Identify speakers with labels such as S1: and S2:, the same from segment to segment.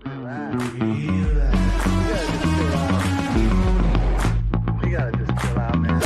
S1: You gotta just chill out, man.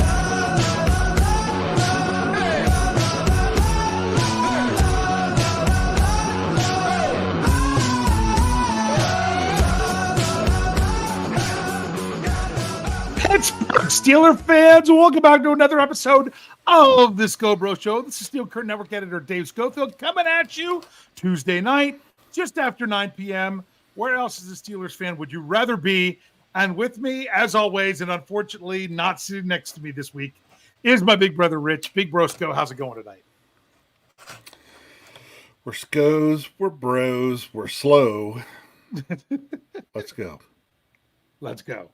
S2: Pittsburgh Steeler fans, welcome back to another episode of the Scho Bro Show. This is Steel Curtain Network editor Dave Schofield coming at you Tuesday night, just after 9 p.m. Where else as a Steelers fan would you rather be? And with me, as always, and unfortunately not sitting next to me this week, is my big brother Rich. Big Bro Scho, how's it going tonight?
S3: We're Schos, we're bros, we're slow. Let's go.
S2: Let's go.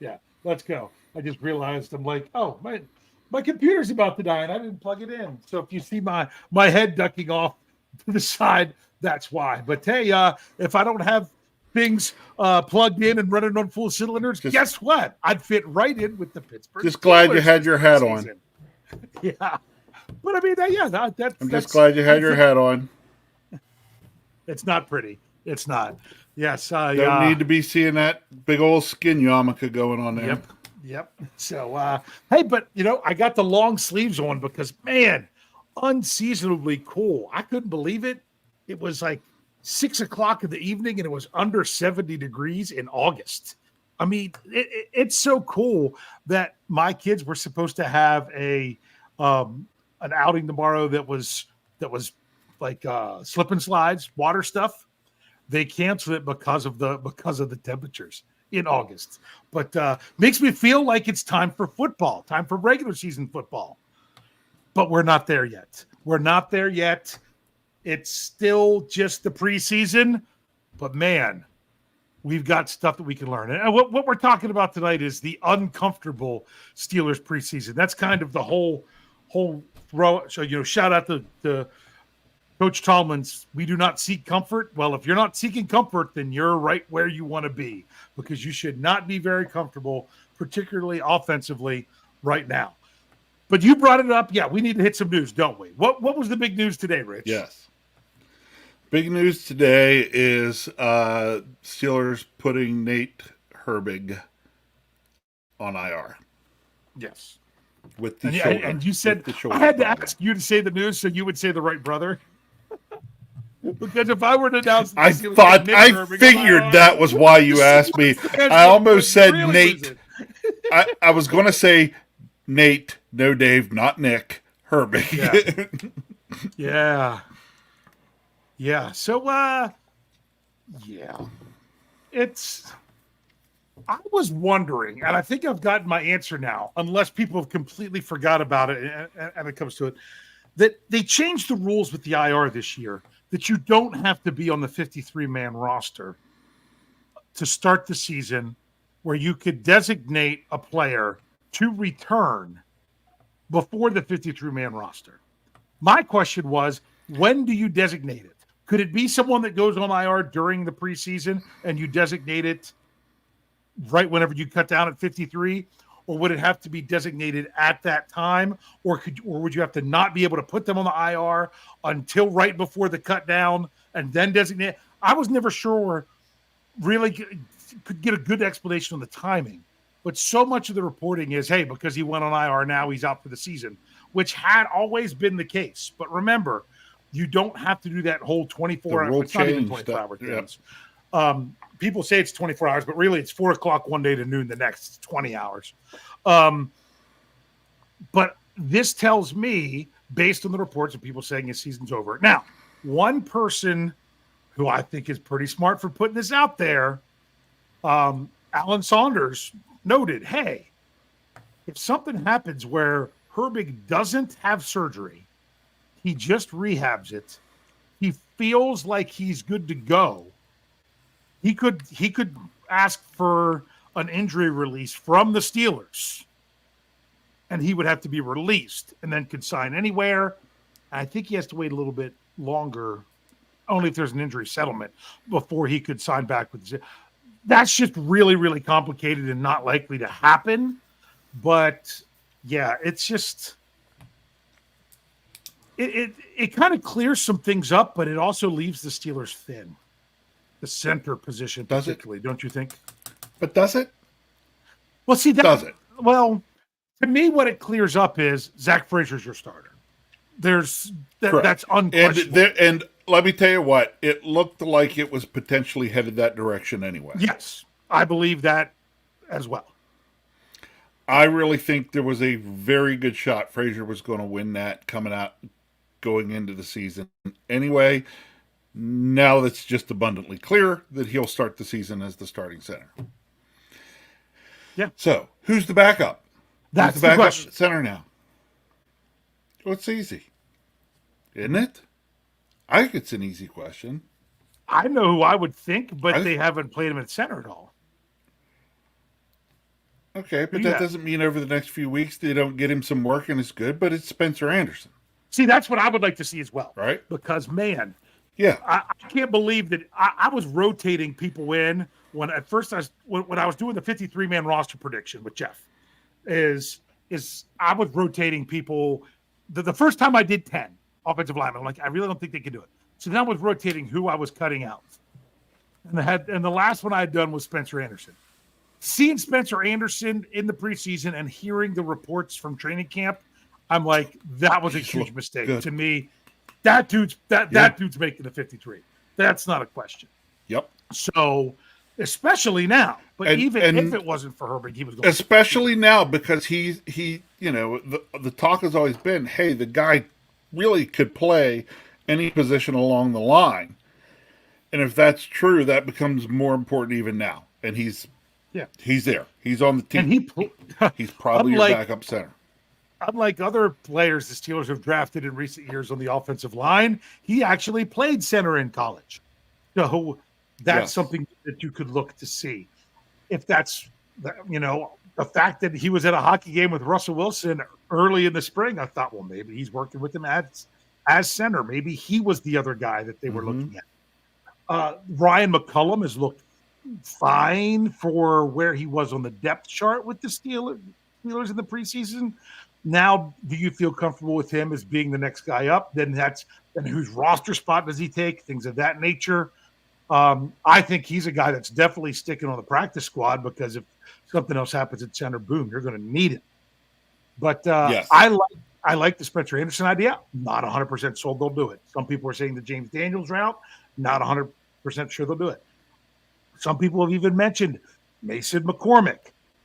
S2: Yeah, let's go. I just realized I'm like, oh, my computer's about to die and I didn't plug it in. So if you see my head ducking off to the side, that's why. But hey, if I don't have things plugged in and running on full cylinders, guess what? I'd fit right in with the Pittsburgh.
S3: Just glad you had your hat on.
S2: Yeah, but I mean,
S3: I'm just glad you had your hat on.
S2: It's not pretty. It's not. Yes,
S3: don't need to be seeing that big old skin yarmulke going on there.
S2: Yep. So, hey, but I got the long sleeves on because, man, unseasonably cool. I couldn't believe it. It was like 6 o'clock in the evening and it was under 70 degrees in August. I mean, it's so cool that my kids were supposed to have an outing tomorrow that was like slip and slides, water stuff. They canceled it because of the temperatures in August. But makes me feel like it's time for football, time for regular season football. But we're not there yet. It's still just the preseason. But man, we've got stuff that we can learn. And what we're talking about tonight is the uncomfortable Steelers preseason. That's kind of the whole throw. So shout out to Coach Tomlin's, we do not seek comfort. Well, if you're not seeking comfort, then you're right where you want to be because you should not be very comfortable, particularly offensively right now. But you brought it up. Yeah, we need to hit some news, don't we? What was the big news today, Rich?
S3: Yes. Big news today is Steelers putting Nate Herbig on IR.
S2: Yes.
S3: With the shoulder.
S2: And you said, I had to ask you to say the news so you would say the right brother. Because if I were to announce,
S3: I figured that was why you asked me. I almost said really Nate. I was going to say Nate, no Dave, not Nick, Herbig.
S2: Yeah. So, I was wondering, and I think I've gotten my answer now, unless people have completely forgot about it and it comes to it, that they changed the rules with the IR this year, that you don't have to be on the 53-man roster to start the season, where you could designate a player to return before the 53-man roster. My question was, when do you designate it? Could it be someone that goes on IR during the preseason and you designate it right whenever you cut down at 53, or would it have to be designated at that time, or would you have to not be able to put them on the IR until right before the cut down and then designate? I was never sure, really could get a good explanation on the timing, but so much of the reporting is, hey, because he went on IR, now he's out for the season, which had always been the case. But remember, you don't have to do that whole 24-hour, it's not even 24-hour things. People say it's 24 hours, but really it's 4 o'clock one day to noon the next. It's 20 hours. But this tells me, based on the reports of people saying his season's over. Now, one person who I think is pretty smart for putting this out there, Alan Saunders, noted, hey, if something happens where Herbig doesn't have surgery, he just rehabs it, he feels like he's good to go, he could ask for an injury release from the Steelers, and he would have to be released and then could sign anywhere. I think he has to wait a little bit longer, only if there's an injury settlement, before he could sign back with the. That's just really, really complicated and not likely to happen. But yeah, it's just it kind of clears some things up, but it also leaves the Steelers thin. the center position
S3: Does it?
S2: particularly, don't you think?
S3: But does it?
S2: Well, see,
S3: Does it?
S2: Well, to me, what it clears up is Zach Frazier's your starter. That's unquestionable.
S3: And let me tell you what, it looked like it was potentially headed that direction anyway.
S2: Yes, I believe that as well.
S3: I really think there was a very good shot Frazier was going to win that going into the season. Anyway, now that's just abundantly clear that he'll start the season as the starting center.
S2: Yeah.
S3: So, who's the backup?
S2: That's
S3: who's the backup
S2: question.
S3: center now? Well, it's easy. Isn't it? I think it's an easy question.
S2: I know who I would think, but they haven't played him at center at all.
S3: Okay, but that doesn't mean over the next few weeks they don't get him some work and it's good, but it's Spencer Anderson.
S2: See, that's what I would like to see as well.
S3: Right?
S2: Because, man,
S3: yeah,
S2: I can't believe that I was rotating people in when at first when I was doing the 53-man roster prediction with Jeff is I was rotating people. The first time I did 10 offensive linemen, I'm like, I really don't think they can do it. So then I was rotating who I was cutting out. And the last one I had done was Spencer Anderson. Seeing Spencer Anderson in the preseason and hearing the reports from training camp, I'm like, that was a huge mistake.
S3: Good.
S2: To me, that dude's making the 53. That's not a question.
S3: Yep.
S2: So, especially now, but even if it wasn't for Herbig, he was going.
S3: Especially now because he the talk has always been, hey, the guy really could play any position along the line, and if that's true, that becomes more important even now. And he's there. He's on the team.
S2: And
S3: he's probably your backup center.
S2: Unlike other players the Steelers have drafted in recent years on the offensive line, he actually played center in college. So that's something that you could look to see. If that's, the fact that he was at a hockey game with Russell Wilson early in the spring, I thought, well, maybe he's working with him as center. Maybe he was the other guy that they were looking at. Ryan McCullum has looked fine for where he was on the depth chart with the Steelers in the preseason. Now, do you feel comfortable with him as being the next guy up? Then whose roster spot does he take? Things of that nature. I think he's a guy that's definitely sticking on the practice squad because if something else happens at center, boom, you're going to need it. But I like the Spencer Anderson idea. Not 100% sold they'll do it. Some people are saying the James Daniels route. Not 100% sure they'll do it. Some people have even mentioned Mason McCormick.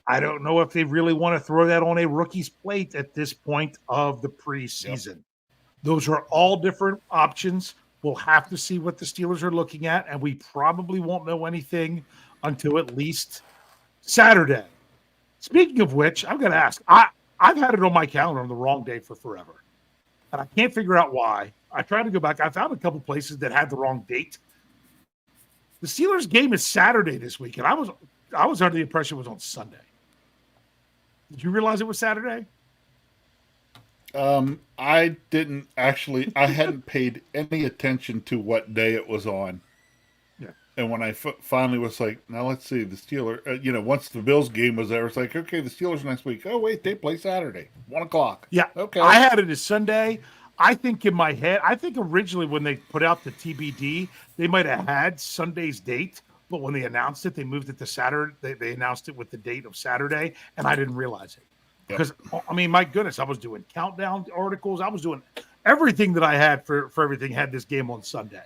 S2: I don't know if they really want to throw that on a rookie's plate at this point of the preseason. Yep. Those are all different options. We'll have to see what the Steelers are looking at, and we probably won't know anything until at least Saturday. Speaking of which, I'm going to ask, I've had it on my calendar on the wrong day for forever, and I can't figure out why. I tried to go back. I found a couple places that had the wrong date. The Steelers game is Saturday this week, and I was under the impression it was on Sunday. Did you realize it was Saturday?
S3: I didn't actually. I hadn't paid any attention to what day it was on.
S2: Yeah.
S3: And when I finally was like, now let's see, the Steelers, once the Bills game was there, it's like, okay, the Steelers next week. Oh, wait, they play Saturday, 1:00.
S2: Yeah.
S3: Okay.
S2: I had it as Sunday. I think in my head, originally when they put out the TBD, they might have had Sunday's date, but when they announced it, they moved it to Saturday. They announced it with the date of Saturday, and I didn't realize it. Because, my goodness, I was doing countdown articles. I was doing everything that I had for everything had this game on Sunday.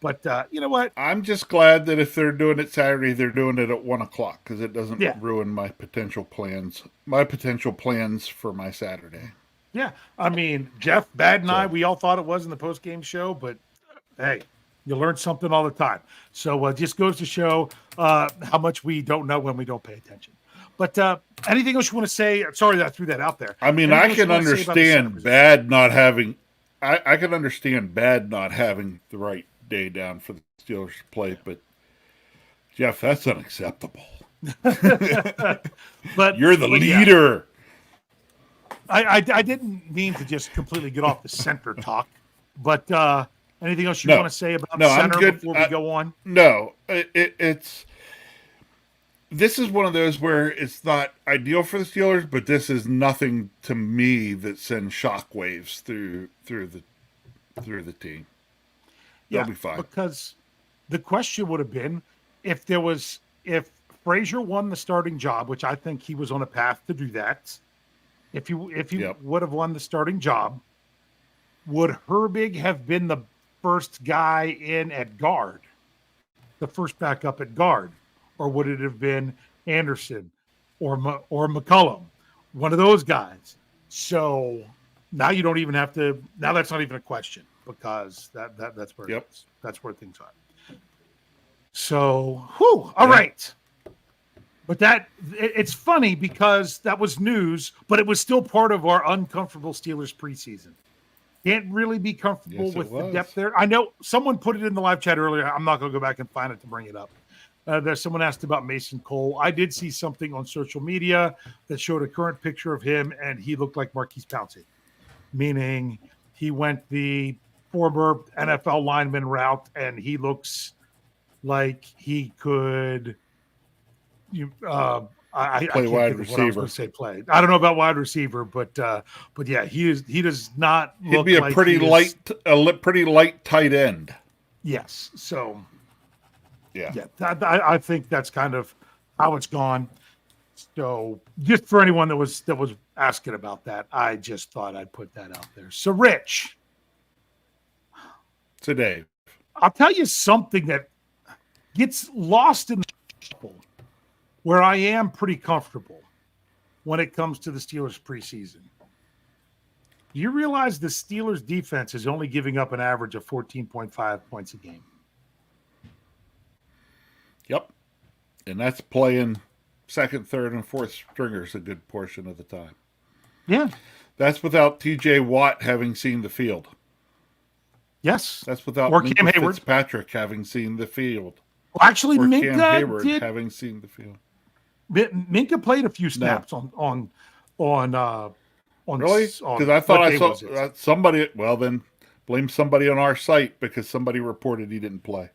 S2: But you know what?
S3: I'm just glad that if they're doing it Saturday, they're doing it at 1:00 because it doesn't ruin my potential plans. My potential plans for my Saturday.
S2: Yeah. Jeff, Bad, and I, we all thought it was in the post-game show, but hey, you learn something all the time. So it just goes to show how much we don't know when we don't pay attention. But anything else you want to say? Sorry that I threw that out there.
S3: I can understand Bad not having – I can understand Bad not having the right day down for the Steelers to play, but, Jeff, that's unacceptable.
S2: But
S3: you're the leader.
S2: Yeah. I didn't mean to just completely get off the center talk, but anything else you want to say about center before we go on?
S3: No, it's this is one of those where it's not ideal for the Steelers, but this is nothing to me that sends shockwaves through the team. They'll be fine
S2: because the question would have been if Frazier won the starting job, which I think he was on a path to do that. If he would have won the starting job, would Herbig have been the first guy in at guard, the first backup at guard, or would it have been Anderson or McCollum, one of those guys? So now you don't even have to. Now that's not even a question because that's where that's where things are. So, all right. But it's funny because that was news, but it was still part of our uncomfortable Steelers preseason. Can't really be comfortable with the depth there. I know someone put it in the live chat earlier. I'm not going to go back and find it to bring it up. There's someone asked about Mason Cole. I did see something on social media that showed a current picture of him, and he looked like Marquise Pouncey, meaning he went the former NFL lineman route, and he looks like he could – I
S3: play wide receiver.
S2: I don't know about wide receiver, but yeah, he does not.
S3: He'd be a pretty light tight end.
S2: Yes, so
S3: yeah.
S2: I think that's kind of how it's gone. So just for anyone that was asking about that, I just thought I'd put that out there. So Rich,
S3: today,
S2: I'll tell you something that gets lost in the shuffle, where I am pretty comfortable when it comes to the Steelers preseason. Do you realize the Steelers defense is only giving up an average of 14.5 points a game?
S3: Yep. And that's playing second, third, and fourth stringers a good portion of the time.
S2: Yeah.
S3: That's without T.J. Watt having seen the field.
S2: Yes.
S3: That's without
S2: Cam Hayward.
S3: Fitzpatrick having seen the field.
S2: Well, actually,
S3: or
S2: Minka
S3: Cam Hayward
S2: did.
S3: having seen the field.
S2: Minka played a few snaps on
S3: really? Because I thought I saw somebody. Well, then blame somebody on our site because somebody reported he didn't play.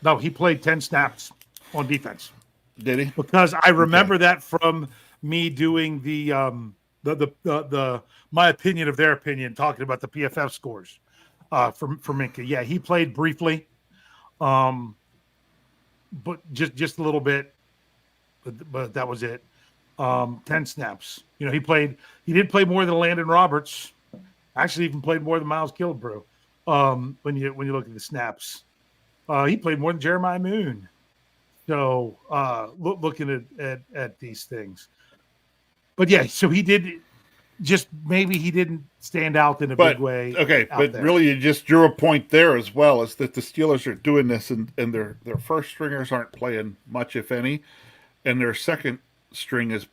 S2: No, he played 10 snaps on defense.
S3: Did he?
S2: Because I remember that from me doing the my opinion of their opinion, talking about the PFF scores for Minka. Yeah, he played briefly, but just a little bit. But that was it. 10 snaps. You know, he did play more than Landon Roberts. Actually, even played more than Miles Killebrew. When you look at the snaps, he played more than Jeremiah Moon. So looking at these things, but yeah, so he did. Just maybe he didn't stand out in a big way.
S3: Okay, but really, you just drew a point there as well. Is that the Steelers are doing this, and their first stringers aren't playing much, if any. And their second string is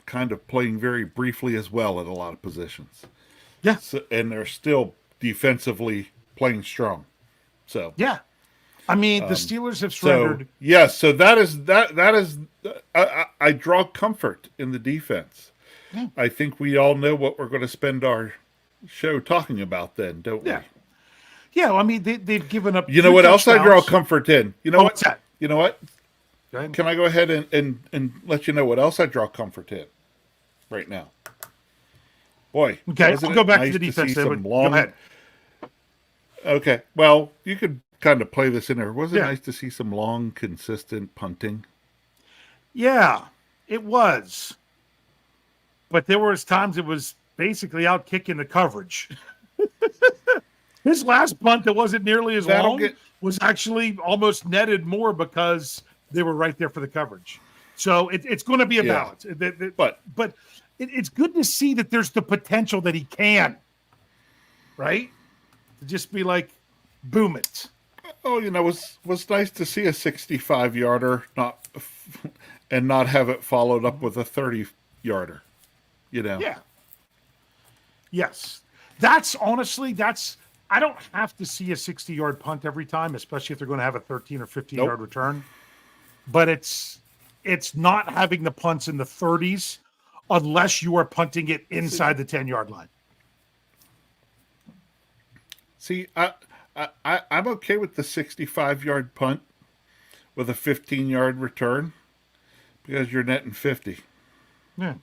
S3: kind of playing very briefly as well at a lot of positions.
S2: Yeah.
S3: So, and they're still defensively playing strong. So
S2: yeah, I mean the Steelers have surrendered.
S3: So that is I draw comfort in the defense. Yeah. I think we all know what we're going to spend our show talking about then, don't we?
S2: Yeah. I mean they've given up.
S3: You know what else I draw comfort in? You know
S2: what's that?
S3: You know what? Can I go ahead and let you know what else I draw comfort in right now? Boy.
S2: Okay, I'll go back to the defense. Go ahead.
S3: Okay. Well, you could kind of play this in there. Was it nice to see some long, consistent punting?
S2: Yeah, it was. But there was times it was basically out kicking the coverage. His last punt that wasn't nearly as long was actually almost netted more because they were right there for the coverage. So it's going to be a balance. But it's good to see that there's the potential that he can, right? To just be like, boom it.
S3: Oh, you know, it was nice to see a 65-yarder not have it followed up with a 30-yarder, you know?
S2: Yeah. Yes. That's honestly, I don't have to see a 60-yard punt every time, especially if they're going to have a 13 or 15-yard return. But it's not having the punts in the 30s unless you are punting it inside the 10-yard line.
S3: See, I'm okay with the 65-yard punt with a 15-yard return because you're netting 50.
S2: Yeah.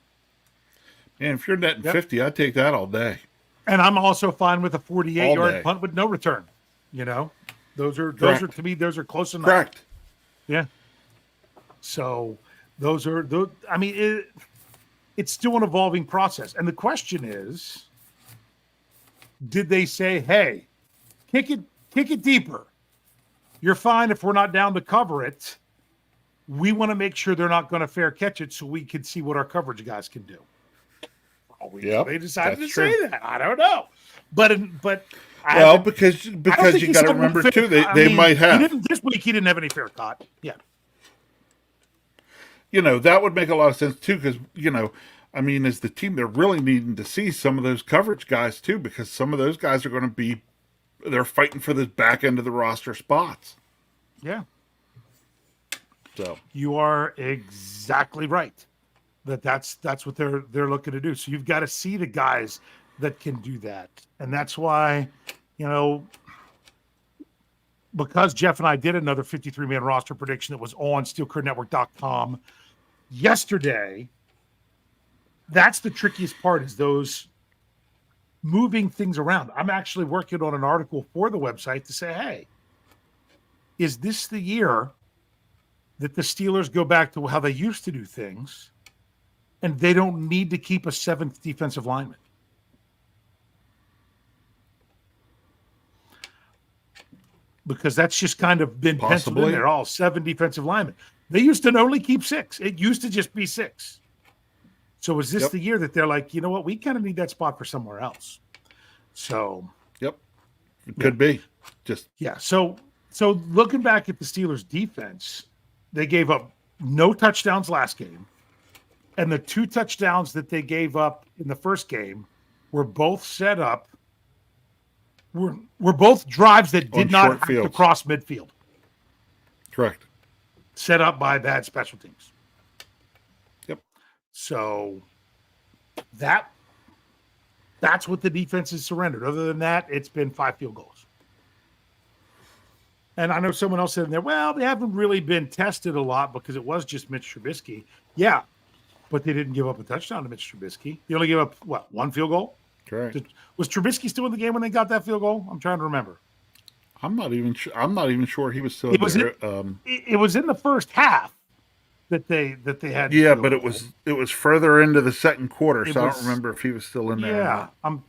S3: And if you're netting 50, I'd take that all day.
S2: And I'm also fine with a 48-yard punt with no return, you know? Those are to me, those are close enough.
S3: Correct.
S2: Yeah. So those are those. I mean, it's still an evolving process, and the question is, did they say, "Hey, kick it deeper. You're fine if we're not down to cover it. We want to make sure they're not going to fair catch it, so we can see what our coverage guys can do." They decided to say that. I don't know, but
S3: because you got to remember too, they might have.
S2: This week he didn't have any fair caught. Yeah.
S3: That would make a lot of sense too, because as the team, they're really needing to see some of those coverage guys too, because some of those guys are going to they're fighting for the back end of the roster spots.
S2: Yeah.
S3: So
S2: you are exactly right. That's what they're looking to do. So you've got to see the guys that can do that, and that's why, because Jeff and I did another 53-man roster prediction that was on SteelCurtainNetwork.com yesterday. That's the trickiest part, is those moving things around. I'm actually working on an article for the website to say, hey, is this the year that the Steelers go back to how they used to do things and they don't need to keep a seventh defensive lineman? Because that's just kind of been penciled in there, all 7 defensive linemen. They used to only keep 6. It used to just be 6. So is this the year that they're like, you know what, we kind of need that spot for somewhere else? So,
S3: it could be.
S2: So looking back at the Steelers' defense, they gave up no touchdowns last game, and the 2 touchdowns that they gave up in the first game were both set up. Were both drives that did not have to cross midfield.
S3: Correct.
S2: Set up by bad special teams.
S3: Yep.
S2: So that's what the defense has surrendered. Other than that, it's been 5 field goals. And I know someone else said in there, well, they haven't really been tested a lot because it was just Mitch Trubisky. Yeah, but they didn't give up a touchdown to Mitch Trubisky. They only gave up, 1 field goal?
S3: Correct.
S2: Was Trubisky still in the game when they got that field goal? I'm trying to remember.
S3: I'm not even sure he was still there.
S2: It was in the first half that they had.
S3: Yeah, but it was further into the second quarter, I don't remember if he was still in there.
S2: Yeah, I'm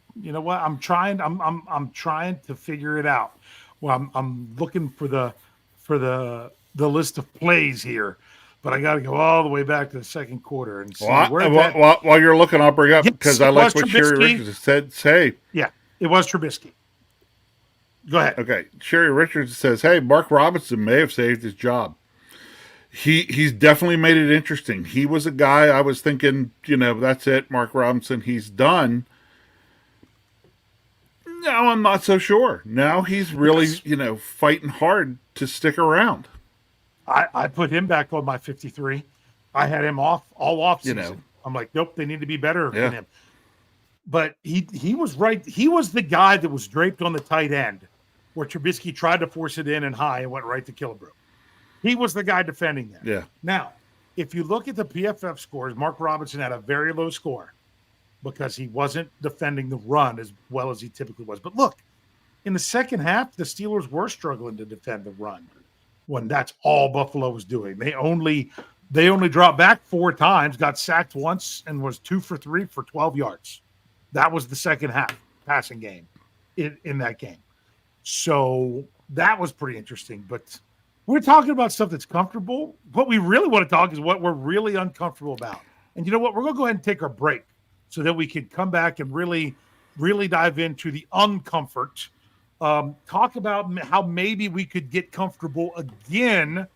S2: trying to figure it out. Well, I'm looking for the list of plays here, but I got to go all the way back to the second quarter and see
S3: while you're looking, I'll bring up, because I like what Sherry Richards said. Say,
S2: yeah, it was Trubisky. Go ahead.
S3: Okay, Sherry Richards says, "Hey, Mark Robinson may have saved his job. He's definitely made it interesting. He was a guy I was thinking, that's it, Mark Robinson, he's done. Now I'm not so sure. Now he's really, fighting hard to stick around."
S2: I put him back on my 53. I had him all off season. I'm like, nope, they need to be better than him. But he was right. He was the guy that was draped on the tight end where Trubisky tried to force it in and high and went right to Killebrew. He was the guy defending that.
S3: Yeah.
S2: Now, if you look at the PFF scores, Mark Robinson had a very low score because he wasn't defending the run as well as he typically was. But look, in the second half, the Steelers were struggling to defend the run when that's all Buffalo was doing. They only dropped back 4 times, got sacked once, and was 2 for 3 for 12 yards. That was the second half passing game in that game. So that was pretty interesting. But we're talking about stuff that's comfortable. What we really want to talk is what we're really uncomfortable about. And you know what? We're going to go ahead and take our break so that we can come back and really, really dive into the uncomfort. Talk about how maybe we could get comfortable again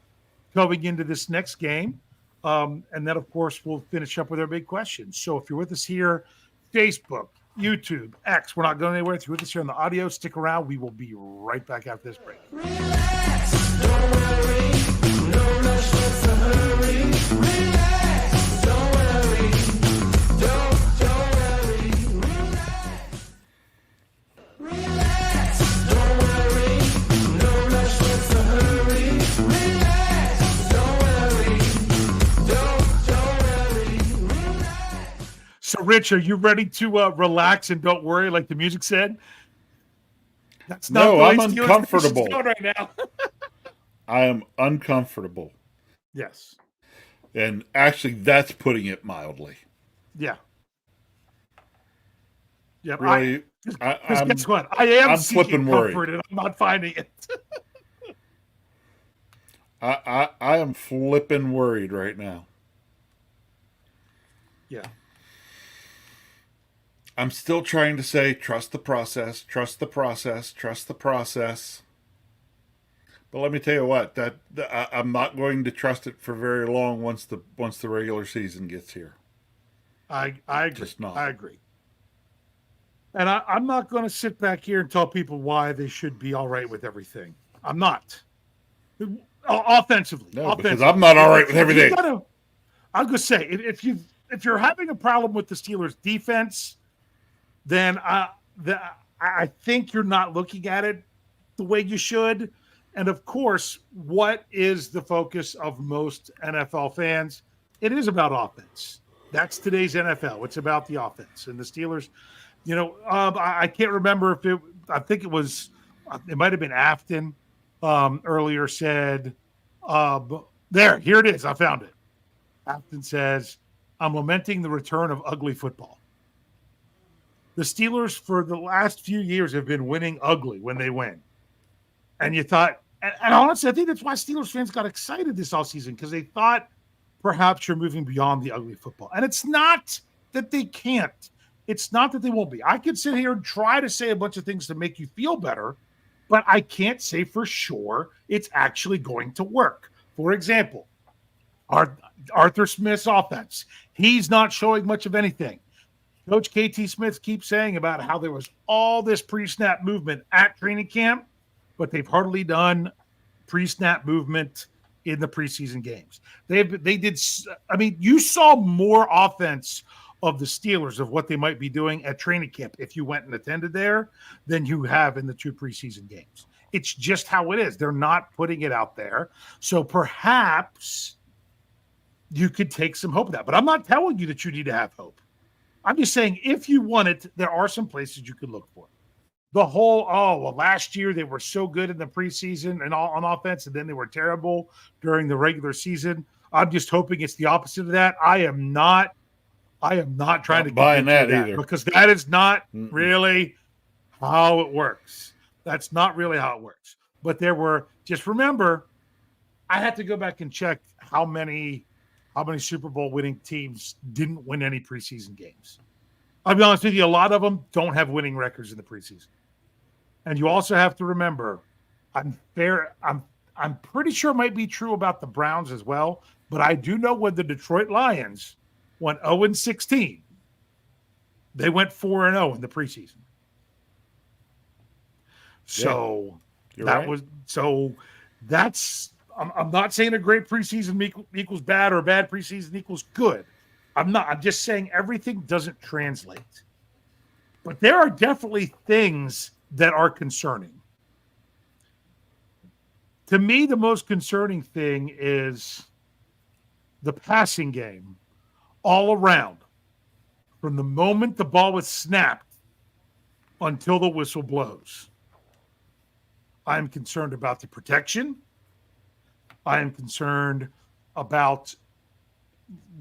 S2: going into this next game. And then, of course, we'll finish up with our big questions. So if you're with us here, Facebook, YouTube, X, we're not going anywhere. If you're with us here on the audio, stick around. We will be right back after this break.
S4: Relax, don't worry, no rush, just a hurry. Relax, don't worry, don't worry. Relax, don't worry, no rush, just a hurry. Relax, don't worry, don't worry. Relax.
S2: So, Rich, are you ready to relax and don't worry, like the music said? That's not
S3: No,
S2: the way
S3: I'm
S2: Steelers
S3: uncomfortable.
S2: Nation's going right now.
S3: I am uncomfortable.
S2: Yes.
S3: And actually, that's putting it mildly.
S2: Yeah. Yeah.
S3: Really,
S2: Because
S3: I'm,
S2: guess what? I am
S3: I'm
S2: seeking
S3: flipping
S2: comfort
S3: worried.
S2: and I'm not finding it.
S3: I am flipping worried right now.
S2: Yeah.
S3: I'm still trying to say, trust the process, trust the process, trust the process. But let me tell you what, I'm not going to trust it for very long once the regular season gets here.
S2: I agree.
S3: Just not.
S2: I agree. And I'm not going to sit back here and tell people why they should be all right with everything. I'm not. Offensively.
S3: No, because I'm not all right with everything.
S2: I'm going to say, if you're having a problem with the Steelers' defense, then I think you're not looking at it the way you should. And of course, what is the focus of most NFL fans? It is about offense. That's today's NFL. It's about the offense. And the Steelers, I can't remember I think it might have been Afton earlier said, here it is. I found it. Afton says, I'm lamenting the return of ugly football. The Steelers for the last few years have been winning ugly when they win. And you thought, and honestly, I think that's why Steelers fans got excited this offseason, because they thought perhaps you're moving beyond the ugly football. And it's not that they can't. It's not that they won't be. I could sit here and try to say a bunch of things to make you feel better, but I can't say for sure it's actually going to work. For example, Arthur Smith's offense. He's not showing much of anything. Coach KT Smith keeps saying about how there was all this pre-snap movement at training camp, but they've hardly done pre-snap movement in the preseason games. You saw more offense of the Steelers of what they might be doing at training camp if you went and attended there than you have in the 2 preseason games. It's just how it is. They're not putting it out there. So perhaps you could take some hope of that. But I'm not telling you that you need to have hope. I'm just saying if you want it, there are some places you could look for. The whole, last year they were so good in the preseason and all on offense, and then they were terrible during the regular season. I'm just hoping it's the opposite of that. I am not trying to
S3: buying that either,
S2: because that is not really how it works. That's not really how it works. But just remember, I had to go back and check how many Super Bowl winning teams didn't win any preseason games. I'll be honest with you, a lot of them don't have winning records in the preseason. And you also have to remember, I'm pretty sure it might be true about the Browns as well, but I do know when the Detroit Lions went 0-16, they went 4-0 in the preseason. So I'm not saying a great preseason equals bad or a bad preseason equals good. I'm just saying everything doesn't translate. But there are definitely things that are concerning. To me, the most concerning thing is the passing game all around, from the moment the ball was snapped until the whistle blows. I'm concerned about the protection. I am concerned about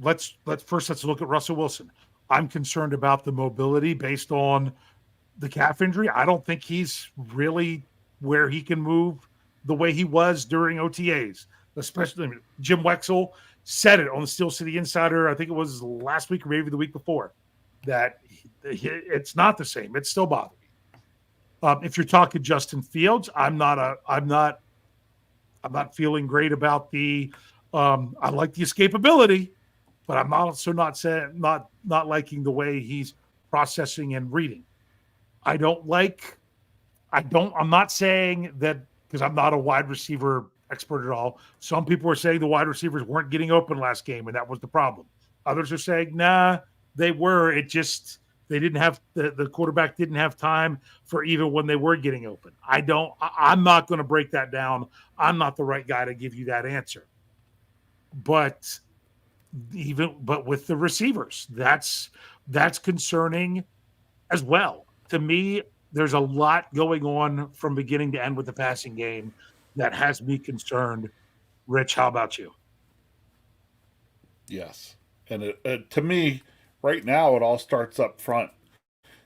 S2: let's look at Russell Wilson. I'm concerned about the mobility based on the calf injury. I don't think he's really where he can move the way he was during OTAs. Especially Jim Wexell said it on the Steel City Insider. I think it was last week or maybe the week before, that it's not the same. It's still bothering me. If you're talking Justin Fields, I'm not feeling great about the. I like the escapability, but I'm also not liking the way he's processing and reading. I'm not saying that, because I'm not a wide receiver expert at all. Some people are saying the wide receivers weren't getting open last game, and that was the problem. Others are saying, nah, they were. It just, they didn't have, the quarterback didn't have time for even when they were getting open. I'm not going to break that down. I'm not the right guy to give you that answer. But with the receivers, that's concerning as well. To me, there's a lot going on from beginning to end with the passing game that has me concerned. Rich, how about you?
S3: Yes. And to me, right now, it all starts up front.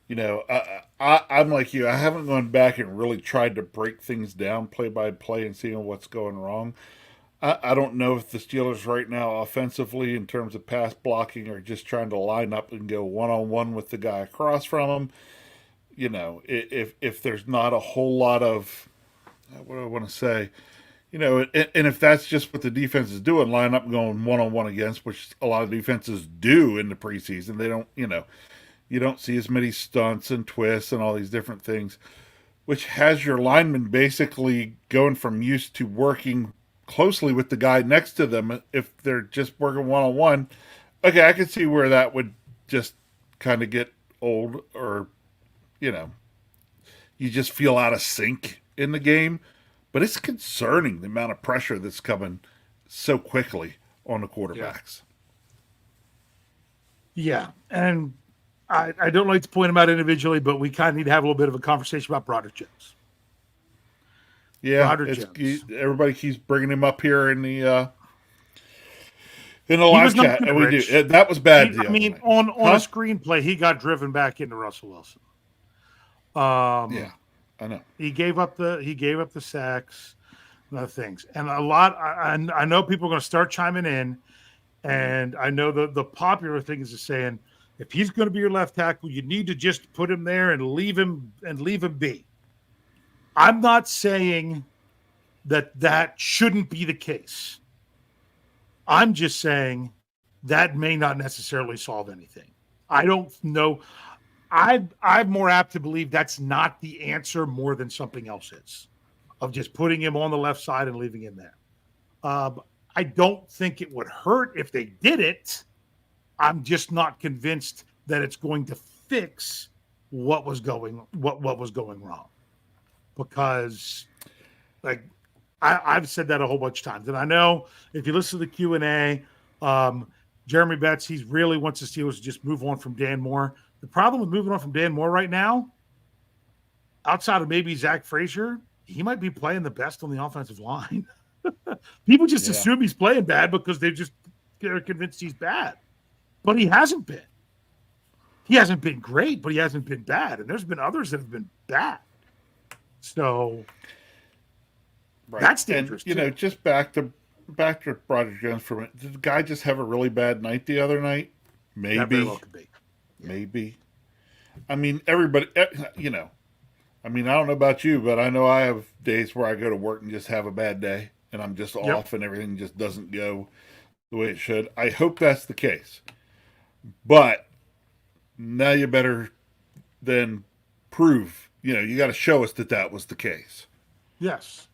S3: I'm like you. I haven't gone back and really tried to break things down play by play and seeing what's going wrong. I don't know if the Steelers right now, offensively, in terms of pass blocking, are just trying to line up and go one on one with the guy across from them. If there's not a whole lot of, what do I want to say? And if that's just what the defense is doing, line up and going one on one against, which a lot of defenses do in the preseason, they don't, you don't see as many stunts and twists and all these different things, which has your linemen basically going from used to working closely with the guy next to them. If they're just working one on one, okay, I can see where that would just kind of get old, or you just feel out of sync in the game. But it's concerning the amount of pressure that's coming so quickly on the quarterbacks.
S2: Yeah. And I don't like to point them out individually, but we kind of need to have a little bit of a conversation about Broderick Jones.
S3: Yeah,
S2: Jones.
S3: Everybody keeps bringing him up here in the live chat, and we do. That was bad.
S2: On a screenplay, he got driven back into Russell Wilson.
S3: Yeah, I know.
S2: He gave up the sacks, and other things, and a lot. I know people are going to start chiming in, and I know the popular thing is saying, if he's going to be your left tackle, you need to just put him there and leave him be. I'm not saying that shouldn't be the case. I'm just saying that may not necessarily solve anything. I don't know. I'm more apt to believe that's not the answer more than something else is, of just putting him on the left side and leaving him there. I don't think it would hurt if they did it. I'm just not convinced that it's going to fix what was going wrong. Because, like, I've said that a whole bunch of times, and I know if you listen to the Q&A, Jeremy Betts, he really wants the Steelers to just move on from Dan Moore. The problem with moving on from Dan Moore right now, outside of maybe Zach Frazier, he might be playing the best on the offensive line. People just assume he's playing bad because they're convinced he's bad. But he hasn't been. He hasn't been great, but he hasn't been bad. And there's been others that have been bad. So that's dangerous.
S3: And, just back to Broderick Jones for a minute. Did the guy just have a really bad night the other night? Maybe.
S2: That very well could be. Yeah.
S3: Maybe. I mean, everybody, I don't know about you, but I know I have days where I go to work and just have a bad day and I'm just off and everything just doesn't go the way it should. I hope that's the case. But now you better then prove, you got to show us that was the case.
S2: Yes.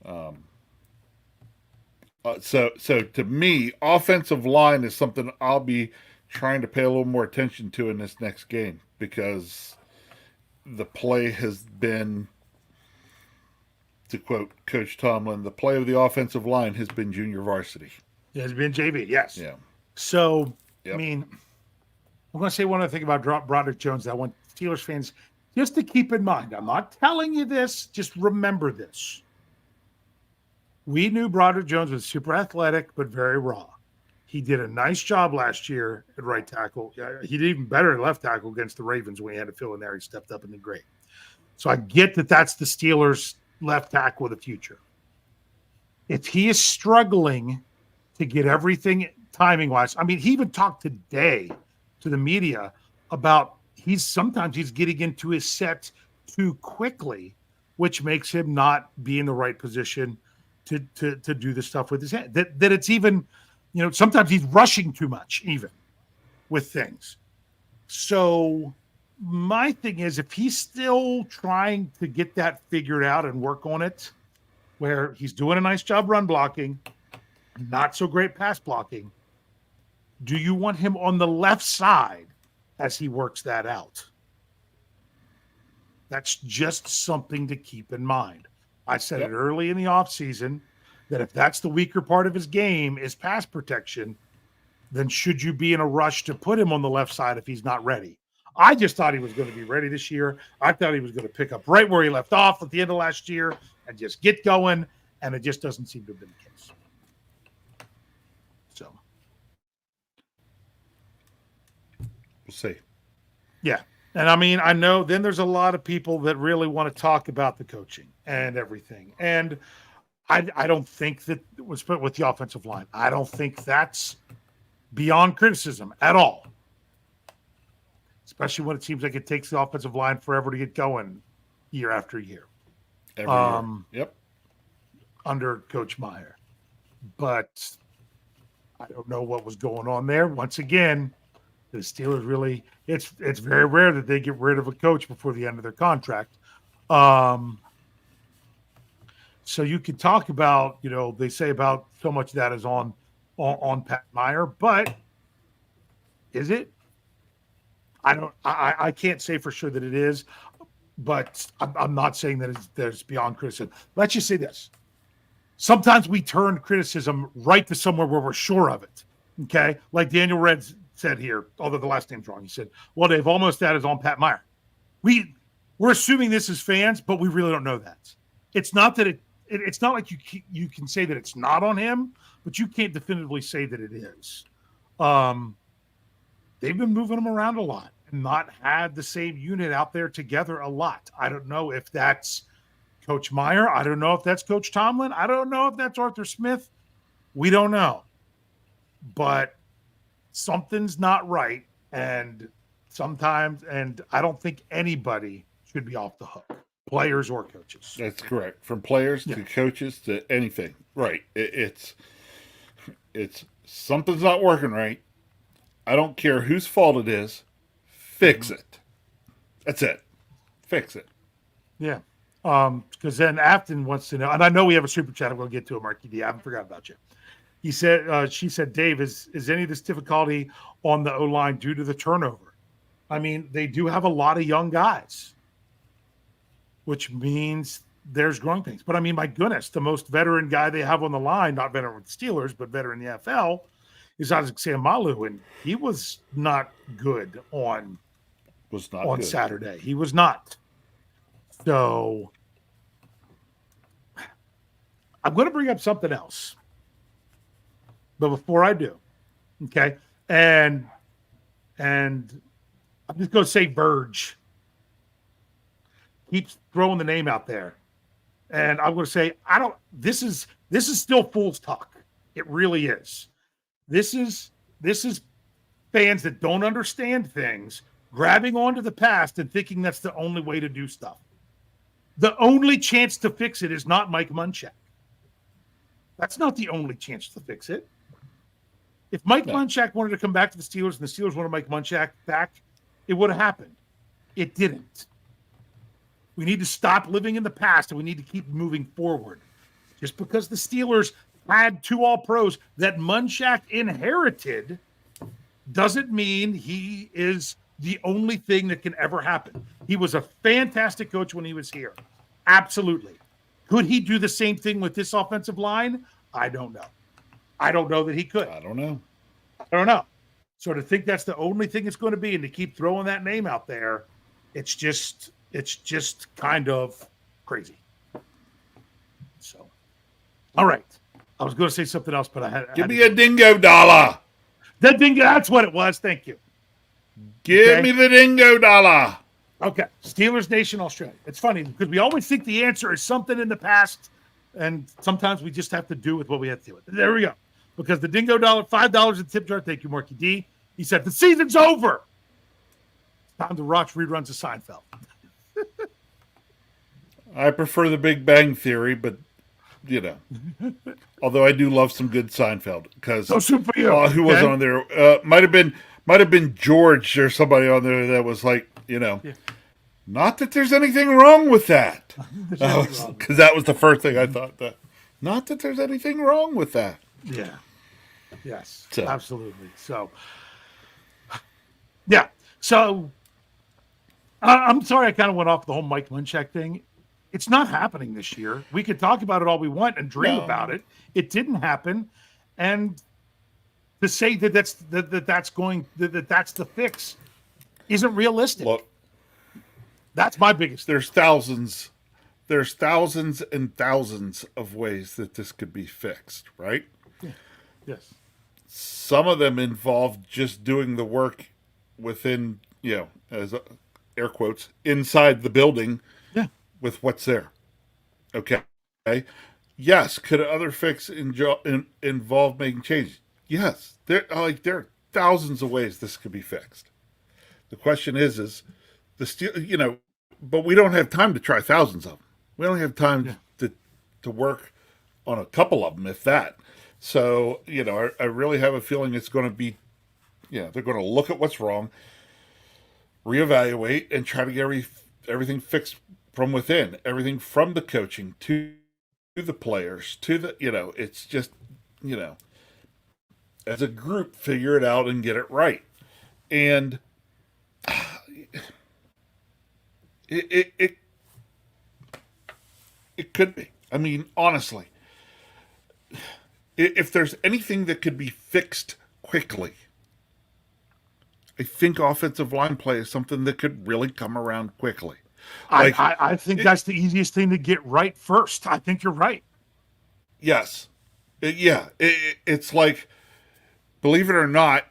S3: So to me, offensive line is something I'll be trying to pay a little more attention to in this next game, because the play has been, to quote Coach Tomlin, the play of the offensive line has been junior varsity.
S2: It has been JV, yes.
S3: Yeah.
S2: So, I mean, I'm going to say one other thing about Broderick Jones that I want Steelers fans just to keep in mind. I'm not telling you this. Just remember this. We knew Broderick Jones was super athletic, but very raw. He did a nice job last year at right tackle. He did even better at left tackle against the Ravens when he had to fill in there. He stepped up and did great. So I get that that's the Steelers' left tackle of the future. If he is struggling to get everything timing-wise, I mean, he even talked today to the media about sometimes he's getting into his set too quickly, which makes him not be in the right position to do the stuff with his hand. That it's even, sometimes he's rushing too much even with things. So my thing is, if he's still trying to get that figured out and work on it, where he's doing a nice job run blocking, not so great pass blocking, do you want him on the left side as he works that out? That's just something to keep in mind. I said it early in the offseason that if that's the weaker part of his game is pass protection, then should you be in a rush to put him on the left side if he's not ready? I just thought he was going to be ready this year. I thought he was going to pick up right where he left off at the end of last year and just get going, and it just doesn't seem to have been the case. So
S3: We'll see.
S2: yeah. And I mean, I know then there's a lot of people that really want to talk about the coaching and everything. And I don't think that it was put with the offensive line. I don't think that's beyond criticism at all. Especially when it seems like it takes the offensive line forever to get going year after year.
S3: Every year. Yep.
S2: Under Coach Meyer. But I don't know what was going on there. Once again, the Steelers really, it's very rare that they get rid of a coach before the end of their contract. So you could talk about, they say about so much of that is on Pat Meyer, but is it? I can't say for sure that it is, but I'm not saying that it's beyond criticism. Let's just say this. Sometimes we turn criticism right to somewhere where we're sure of it. Okay. Like Daniel Red said here, although the last name's wrong. He said, well, Dave, almost that is on Pat Meyer. We're assuming this as fans, but we really don't know that. It's not that it's not like you can say that it's not on him, but you can't definitively say that it is. They've been moving them around a lot and not had the same unit out there together a lot. I don't know if that's Coach Meyer. I don't know if that's Coach Tomlin. I don't know if that's Arthur Smith. We don't know. But something's not right. And I don't think anybody should be off the hook, players or coaches.
S3: That's correct. From players to coaches to anything. Right. It's something's not working right. I don't care whose fault it is. Fix it. That's it. Fix it.
S2: Yeah. Because then Afton wants to know, and I know we have a super chat. I'm going to get to it, Marky D. I haven't forgot about you. He said, she said, Dave, is any of this difficulty on the O-line due to the turnover? I mean, they do have a lot of young guys, which means there's growing pains. But I mean, my goodness, the most veteran guy they have on the line, not veteran with the Steelers, but veteran in the NFL, is Isaac Seumalo, and he was not good on Saturday. He was not. So I'm going to bring up something else. But before I do, okay, and I'm just going to say Verge. Keeps throwing the name out there. And I'm going to say, this is still fool's talk. It really is. This is fans that don't understand things grabbing onto the past and thinking that's the only way to do stuff. The only chance to fix it is not Mike Munchak. That's not the only chance to fix it. If Mike Munchak wanted to come back to the Steelers and the Steelers wanted Mike Munchak back, it would have happened. It didn't. We need to stop living in the past and we need to keep moving forward. Just because the Steelers had 2 All-Pros that Munchak inherited doesn't mean he is the only thing that can ever happen. He was a fantastic coach when he was here. Absolutely. Could he do the same thing with this offensive line? I don't know. I don't know that he could.
S3: I don't know.
S2: So to think that's the only thing it's going to be and to keep throwing that name out there, it's just kind of crazy. So, all right. I was going to say something else, but I had
S3: Give me a dingo dollar.
S2: That dingo, that's what it was. Thank you.
S3: Give me the dingo dollar.
S2: Okay. Steelers Nation, Australia. It's funny because we always think the answer is something in the past, and sometimes we just have to do with what we have to do with. There we go. Because the dingo dollar, $5 in tip jar. Thank you, Marky D. He said, the season's over. It's time to watch reruns of Seinfeld.
S3: I prefer the Big Bang Theory, but although I do love some good Seinfeld because
S2: so soon for you.
S3: Who was on there? Might have been George or somebody on there that was like, not that there's anything wrong with that, because that was the first thing I thought. Not that there's anything wrong with that.
S2: Yeah. Yes.
S3: So.
S2: Absolutely. So. Yeah. So. I'm sorry I kind of went off the whole Mike Munchak thing. It's not happening this year. We could talk about it all we want and dream about it. It didn't happen. And to say that that's the fix isn't realistic.
S3: Look,
S2: That's my biggest.
S3: there's thousands and thousands of ways that this could be fixed, right?
S2: Yes.
S3: Some of them involve just doing the work within, as air quotes, inside the building
S2: Yeah.
S3: with what's there. Okay. Yes. Could other fix involve making changes? Yes. There are thousands of ways this could be fixed. The question is the steel, but we don't have time to try thousands of them. We only have time to work on a couple of them, if that. So, I really have a feeling it's going to be, they're going to look at what's wrong, reevaluate, and try to get everything fixed from within, everything from the coaching to the players to the, it's just, as a group, figure it out and get it right. And it could be. I mean, honestly, if there's anything that could be fixed quickly, I think offensive line play is something that could really come around quickly.
S2: I think that's the easiest thing to get right first. I think you're right.
S3: Yes. It's like, believe it or not,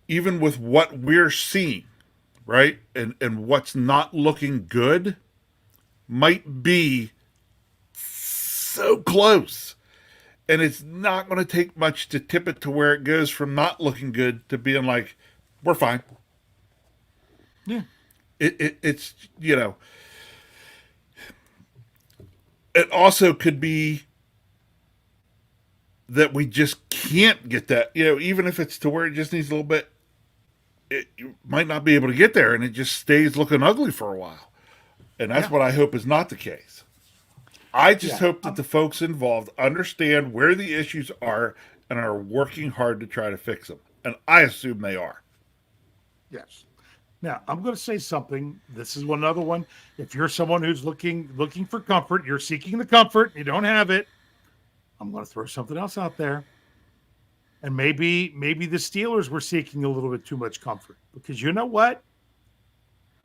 S3: even with what we're seeing, right, and what's not looking good, might be so close. And it's not going to take much to tip it to where it goes from not looking good to being like, we're fine.
S2: Yeah.
S3: It's, it also could be that we just can't get that, even if it's to where it just needs a little bit, you might not be able to get there and it just stays looking ugly for a while. And that's what I hope is not the case. I just hope that the folks involved understand where the issues are and are working hard to try to fix them. And I assume they are.
S2: Yes. Now, I'm going to say something. This is another one. If you're someone who's looking for comfort, you're seeking the comfort, you don't have it, I'm going to throw something else out there. And maybe the Steelers were seeking a little bit too much comfort. Because you know what?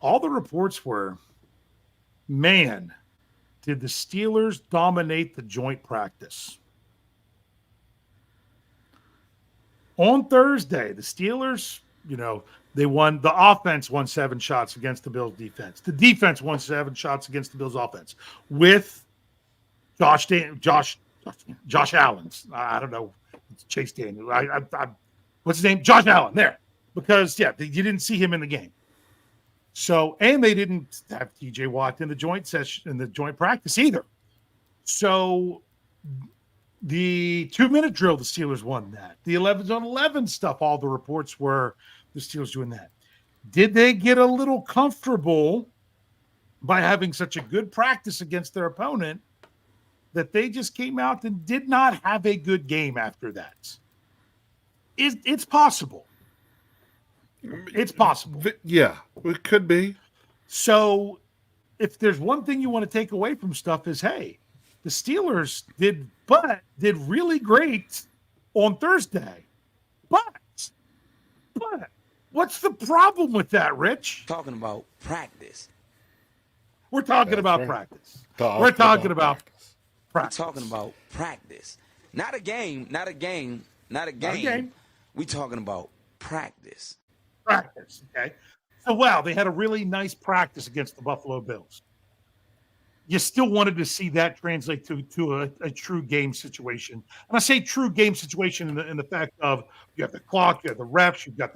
S2: All the reports were, man, did the Steelers dominate the joint practice. On Thursday, the Steelers, they won. The offense won 7 shots against the Bills' defense. The defense won 7 shots against the Bills' offense with Josh Allen's. I don't know. It's Chase Daniel. What's his name? Josh Allen. There. Because, you didn't see him in the game. So, and they didn't have TJ Watt in the joint session, in the joint practice either. So, the 2-minute drill, the Steelers won that. The 11-on-11 stuff, all the reports were the Steelers doing that. Did they get a little comfortable by having such a good practice against their opponent that they just came out and did not have a good game after that? It's possible. It's possible.
S3: Yeah, it could be.
S2: So if there's one thing you want to take away from stuff is, hey, the Steelers did really great on Thursday. But what's the problem with that, Rich?
S5: Talking about practice.
S2: We're talking about practice. We're talking about practice.
S5: We're talking about practice. Not a game. We talking about practice.
S2: Practice, okay? So, wow, they had a really nice practice against the Buffalo Bills. You still wanted to see that translate to a true game situation. And I say true game situation in the fact of you have the clock, you have the refs, you've got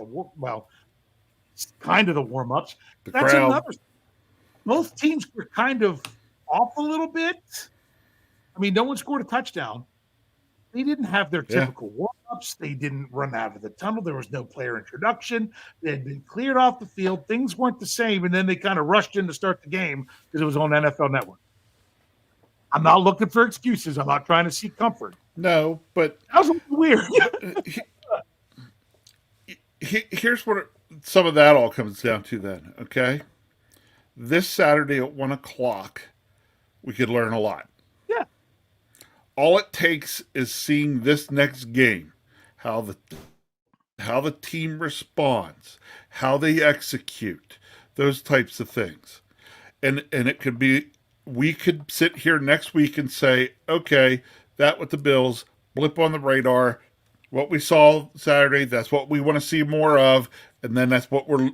S2: it's kind of the warm-ups. That's
S3: crowd.
S2: another. Both teams were kind of off a little bit. I mean, no one scored a touchdown. They didn't have their typical warm-ups. They didn't run out of the tunnel. There was no player introduction. They had been cleared off the field. Things weren't the same, and then they kind of rushed in to start the game because it was on NFL Network. I'm not looking for excuses. I'm not trying to seek comfort.
S3: No, but
S2: That was weird.
S3: Here's what some of that all comes down to then, okay? This Saturday at 1 o'clock, we could learn a lot.
S2: Yeah.
S3: All it takes is seeing this next game, how how the team responds, how they execute, those types of things. And it could be, we could sit here next week and say, okay, that with the Bills, blip on the radar, what we saw Saturday, that's what we want to see more of, and then that's what we're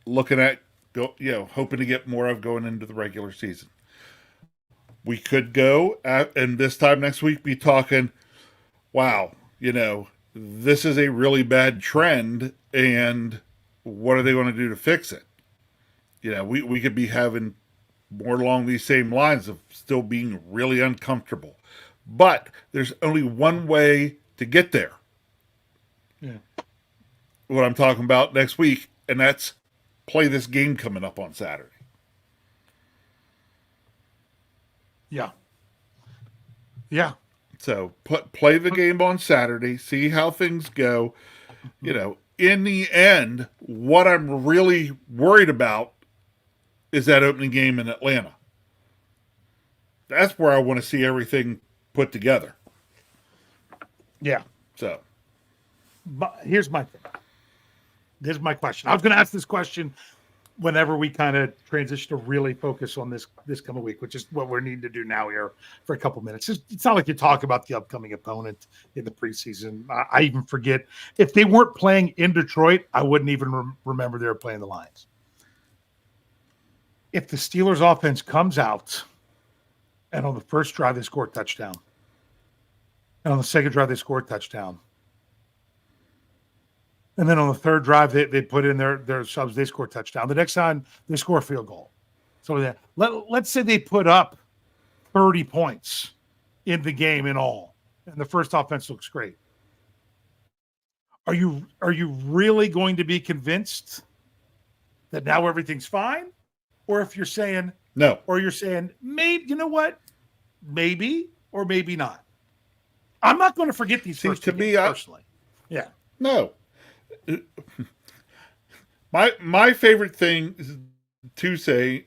S3: looking at, hoping to get more of going into the regular season. We could go and this time next week be talking, wow, this is a really bad trend, and what are they going to do to fix it? We could be having more along these same lines of still being really uncomfortable. But there's only one way to get there.
S2: Yeah.
S3: What I'm talking about next week, and that's play this game coming up on Saturday.
S2: Yeah. Yeah.
S3: So play the game on Saturday, see how things go. In the end, what I'm really worried about is that opening game in Atlanta. That's where I want to see everything put together.
S2: Yeah.
S3: So,
S2: but here's my thing. Here's my question. I was going to ask this question whenever we kind of transition to really focus on this coming week, which is what we're needing to do now here for a couple minutes. It's not like you talk about the upcoming opponent in the preseason. I even forget. If they weren't playing in Detroit, I wouldn't even remember they were playing the Lions. If the Steelers offense comes out and on the first drive they score a touchdown, and on the second drive they score a touchdown, and then on the third drive they put in their subs, they score a touchdown. The next time they score a field goal. So let's say they put up 30 points in the game in all, and the first offense looks great. Are you really going to be convinced that now everything's fine? Or if you're saying
S3: no,
S2: or you're saying maybe, you know what, maybe or maybe not. I'm not going to forget these first two games personally. Yeah,
S3: no. My favorite thing to say,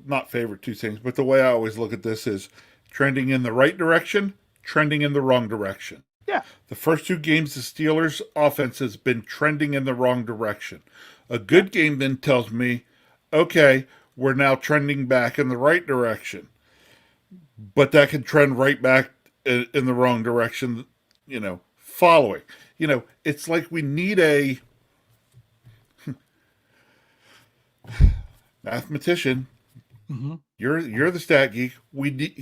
S3: not favorite two things, but the way I always look at this is trending in the right direction, trending in the wrong direction.
S2: Yeah.
S3: The first two games, the Steelers' offense has been trending in the wrong direction. A good game then tells me, okay, we're now trending back in the right direction. But that can trend right back in the wrong direction, following. It's like we need a mathematician.
S2: Mm-hmm.
S3: You're the stat geek. We need,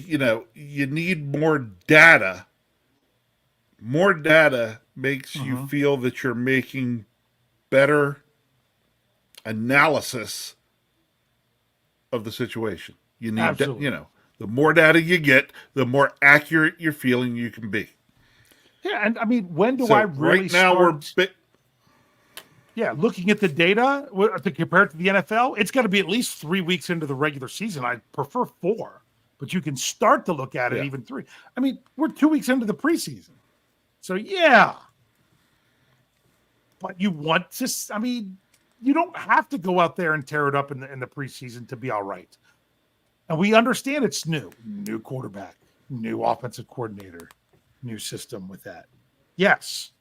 S3: you need more data. More data makes you feel that you're making better analysis of the situation. You need, the more data you get, the more accurate you're feeling you can be.
S2: Yeah, and I mean, when do I really
S3: right now
S2: start? Looking at the data to compare it to the NFL, it's got to be at least 3 weeks into the regular season. I prefer 4, but you can start to look at it even 3. I mean, we're 2 weeks into the preseason, so yeah. But you want to? I mean, you don't have to go out there and tear it up in the preseason to be all right. And we understand it's new quarterback, new offensive coordinator, new system with that. Yes.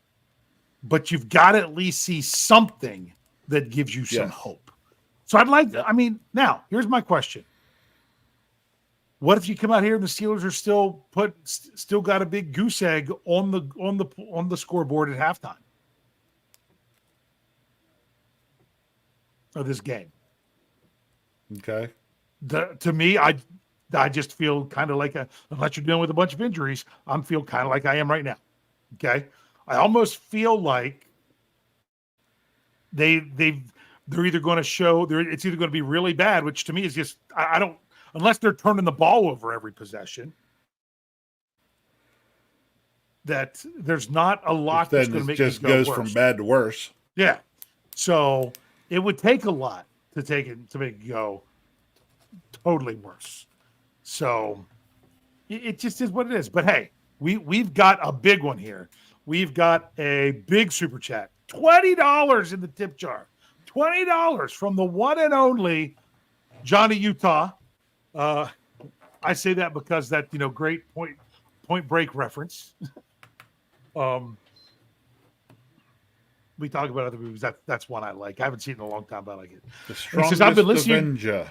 S2: But you've got to at least see something that gives you some hope. So now here's my question. What if you come out here and the Steelers are still got a big goose egg on the scoreboard at halftime of this game?
S3: Okay.
S2: To me, I just feel kind of like unless you're dealing with a bunch of injuries, I'm feel kind of like I am right now. Okay. I almost feel like they're either going to show it's either going to be really bad, which to me is just, I don't, unless they're turning the ball over every possession, that there's not a lot that's going to make it go worse.
S3: Goes from bad to worse.
S2: Yeah. So it would take a lot to make it go totally worse. So it just is what it is. But hey, we've got a big one here. We've got a big super chat. $20 in the tip jar. $20 from the one and only Johnny Utah. I say that because that, great point break reference. we talk about other movies. That's one I like. I haven't seen it in a long time, but I like it.
S3: The
S2: It
S3: strongest
S2: says I've been listening.
S3: Avenger.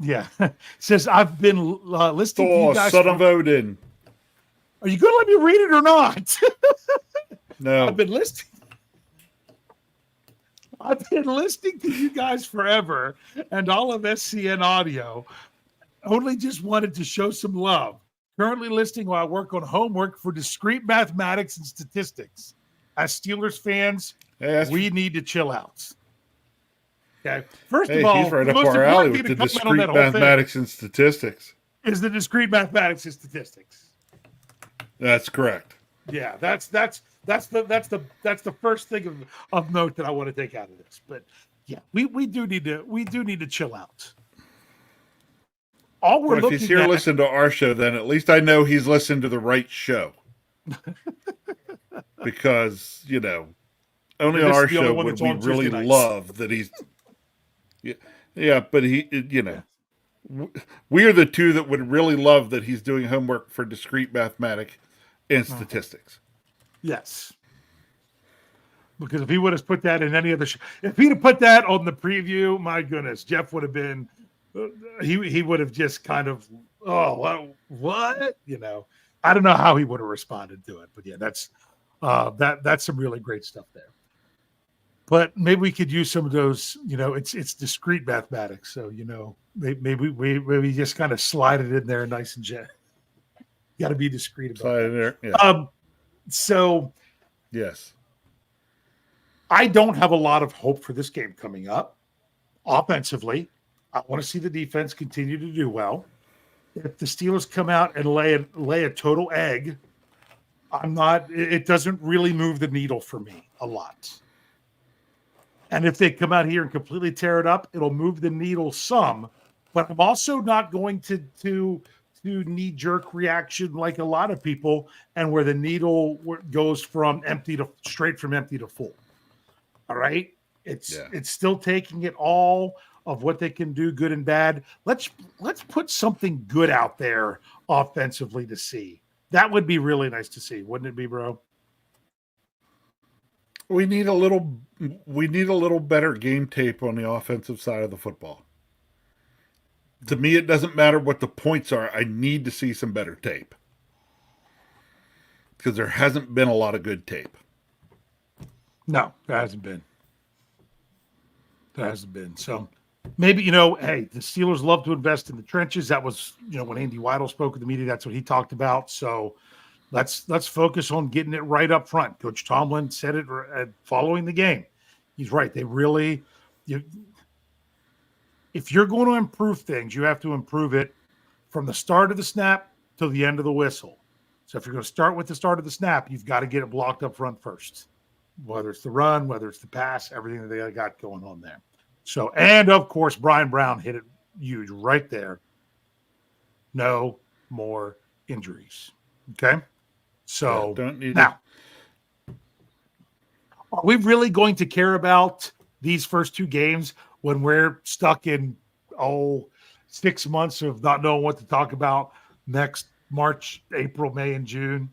S2: Yeah, it says I've been listening to
S3: Thor,
S2: you guys.
S3: son of Odin.
S2: Are you going to let me read it or not?
S3: No.
S2: I've been listening. I've been listening to you guys forever and all of SCN audio. Only just wanted to show some love. Currently listening while I work on homework for discrete mathematics and statistics. As Steelers fans, we need to chill out. Okay. First of all,
S3: he's right
S2: the
S3: up
S2: most
S3: our alley
S2: important
S3: with
S2: thing
S3: the
S2: to comment on
S3: discrete
S2: that whole thing
S3: mathematics and statistics.
S2: is the discrete mathematics and statistics.
S3: That's correct.
S2: Yeah, that's the first thing of note that I want to take out of this. But yeah, we do need to chill out. All we're
S3: Well, if
S2: looking
S3: he's here
S2: at,
S3: listening to our show, then at least I know he's listened to the right show. Because, only on
S2: This is
S3: our
S2: the only
S3: show
S2: one
S3: would
S2: that's
S3: we
S2: on
S3: really
S2: Tuesday nights.
S3: love that he's. Yeah, but we are the two that would really love that he's doing homework for discrete mathematics and statistics.
S2: yes. Because if he would have put that in any other if he'd have put that on the preview, my goodness, Jeff would have been he would have just kind of what? I don't know how he would have responded to it, but yeah, that's some really great stuff there. But maybe we could use some of those, it's discrete mathematics, so maybe we just kind of slide it in there nice and gentle. Got to be discreet about
S3: Slide
S2: it.
S3: in there. Yeah.
S2: So
S3: Yes.
S2: I don't have a lot of hope for this game coming up. Offensively, I want to see the defense continue to do well. If the Steelers come out and lay a total egg, it doesn't really move the needle for me a lot. And if they come out here and completely tear it up, it'll move the needle some. But I'm also not going to knee-jerk reaction like a lot of people, and where the needle goes from straight from empty to full. All right, it's still taking it all of what they can do, good and bad. Let's put something good out there offensively to see. That would be really nice to see, wouldn't it be, bro?
S3: We need a little better game tape on the offensive side of the football. To me, it doesn't matter what the points are. I need to see some better tape. Because there hasn't been a lot of good tape.
S2: No, there hasn't been. So maybe, hey, the Steelers love to invest in the trenches. That was, when Andy Weidel spoke with the media, that's what he talked about. So let's focus on getting it right up front. Coach Tomlin said it following the game. He's right. They really, if you're going to improve things, you have to improve it from the start of the snap to the end of the whistle. So if you're going to start with the start of the snap, you've got to get it blocked up front first. Whether it's the run, whether it's the pass, everything that they got going on there. So, and of course, Brian Brown hit it huge right there. No more injuries. Okay. So now, are we really going to care about these first two games when we're stuck in 6 months of not knowing what to talk about next March, April, May, and June?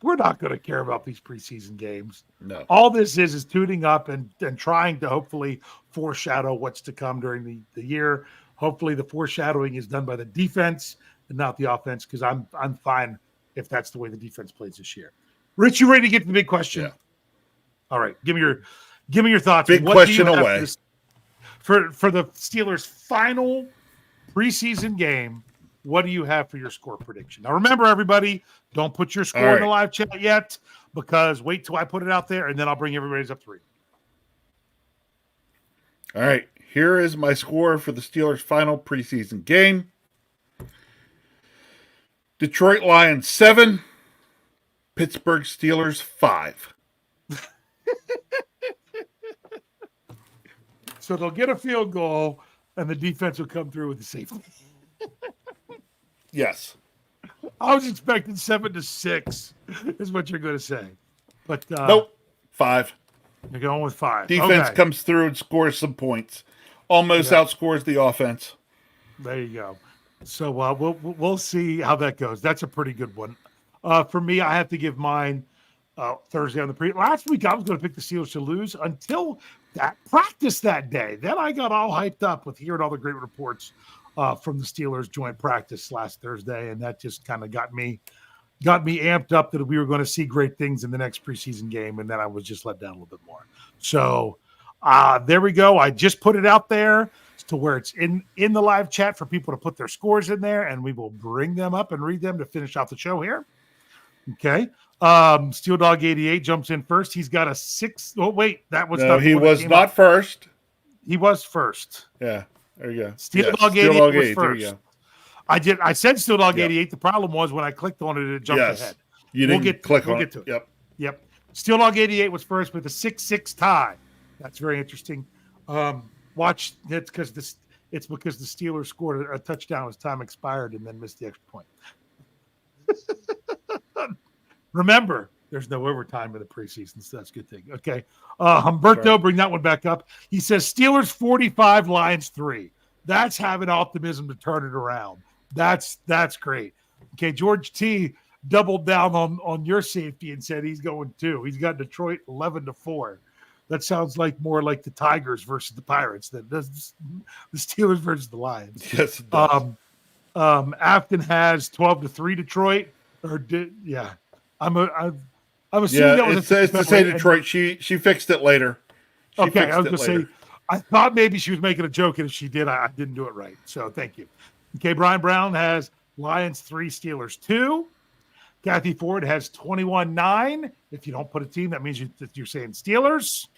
S2: We're not going to care about these preseason games.
S3: No.
S2: All this is tuning up and trying to hopefully foreshadow what's to come during the year. Hopefully the foreshadowing is done by the defense and not the offense, because I'm fine if that's the way the defense plays this year. Rich, you ready to get to the big question?
S3: Yeah.
S2: All right. Give me your thoughts.
S3: Big question away.
S2: For the Steelers' final preseason game, what do you have for your score prediction? Now, remember, everybody, don't put your score in the live chat yet, because wait till I put it out there, and then I'll bring everybody's up to read.
S3: All right. Here is my score for the Steelers' final preseason game. Detroit Lions 7, Pittsburgh Steelers 5.
S2: So they'll get a field goal, and the defense will come through with the safety.
S3: Yes.
S2: I was expecting 7-6 is what you're going to say. But
S3: Nope. 5.
S2: You're going with 5.
S3: Defense
S2: Okay.
S3: comes through and scores some points. Almost outscores the offense.
S2: There you go. So we'll see how that goes. That's a pretty good one. For me, I have to give mine Thursday on the last week I was going to pick the Steelers to lose until that practice that day. Then I got all hyped up with hearing all the great reports from the Steelers joint practice last Thursday, and that just kind of got me amped up that we were going to see great things in the next preseason game, and then I was just let down a little bit more. So there we go. I just put it out there to where it's in the live chat for people to put their scores in there, and we will bring them up and read them to finish out the show here. Okay. Steel Dog 88 jumps in first. He's got a 6. Oh, wait, that was
S3: no, he was not first.
S2: He was first.
S3: Yeah, there you go.
S2: Steel Dog 88 was first.
S3: There you go.
S2: I said Steel Dog 88. The problem was when I clicked on it, it jumped ahead.
S3: You didn't click on it.
S2: We'll get to it. Yep. Steel Dog 88 was first with a 6-6 tie. That's very interesting. Watch, it's because the Steelers scored a touchdown as time expired and then missed the extra point. Remember, there's no overtime in the preseason, so that's a good thing. Okay. Humberto, bring that one back up. He says Steelers 45, Lions 3. That's having optimism to turn it around. That's great. Okay, George T doubled down on your safety and said he's going 2. He's got Detroit 11-4. That sounds like more like the Tigers versus the Pirates than does the Steelers versus the Lions.
S3: Yes, it does.
S2: Afton has 12-3 Detroit. I'm assuming that was
S3: it's to say Detroit. She fixed it later.
S2: I was going to say, I thought maybe she was making a joke, and if she did, I didn't do it right. So thank you. Okay, Brian Brown has Lions 3, Steelers 2. Kathy Ford has 21-9. If you don't put a team, that means you're saying Steelers.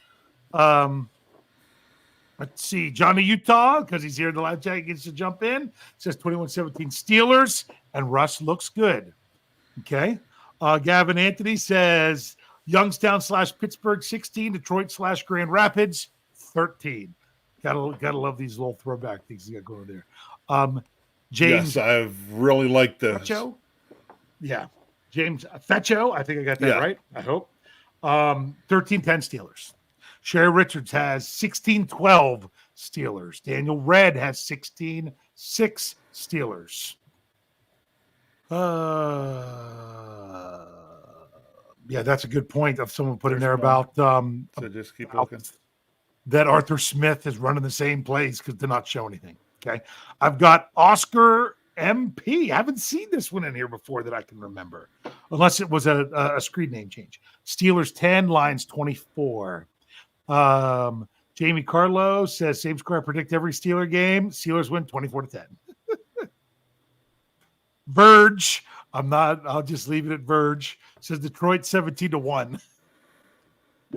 S2: Let's see. Johnny Utah, because he's here in the live chat, gets to jump in. Says 21-17 Steelers, and Russ looks good. Okay. Gavin Anthony says Youngstown / Pittsburgh 16, Detroit / Grand Rapids 13. Gotta love these little throwback things you got going there. James,
S3: yes, I really like this.
S2: Fecho? Yeah, James Fecho. I think I got that right. I hope. 13-10 Steelers. Sherry Richards has 16-12 Steelers. Daniel Red has 16-6 Steelers. Yeah, that's a good point of someone put in there about
S3: so just keep looking.
S2: That Arthur Smith is running the same plays because they're not show anything. Okay. I've got Oscar MP. I haven't seen this one in here before that I can remember, unless it was a screen name change. Steelers 10, Lions 24. Jamie Carlo says same score I predict every Steeler game. Steelers win 24-10. Verge, I'll just leave it at Verge. Says Detroit 17-1.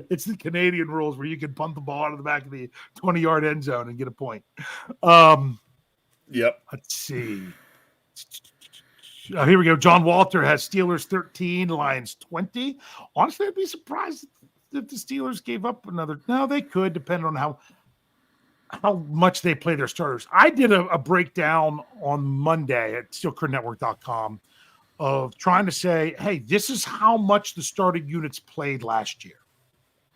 S2: It's the Canadian rules where you can punt the ball out of the back of the 20-yard end zone and get a point.
S3: Yep.
S2: Let's see. Here we go. John Walter has Steelers 13, Lions 20. Honestly, I'd be surprised if the Steelers gave up another. No, they could, depending on how much they play their starters. I did a breakdown on Monday at steelcurrentnetwork.com of trying to say, hey, this is how much the starting units played last year,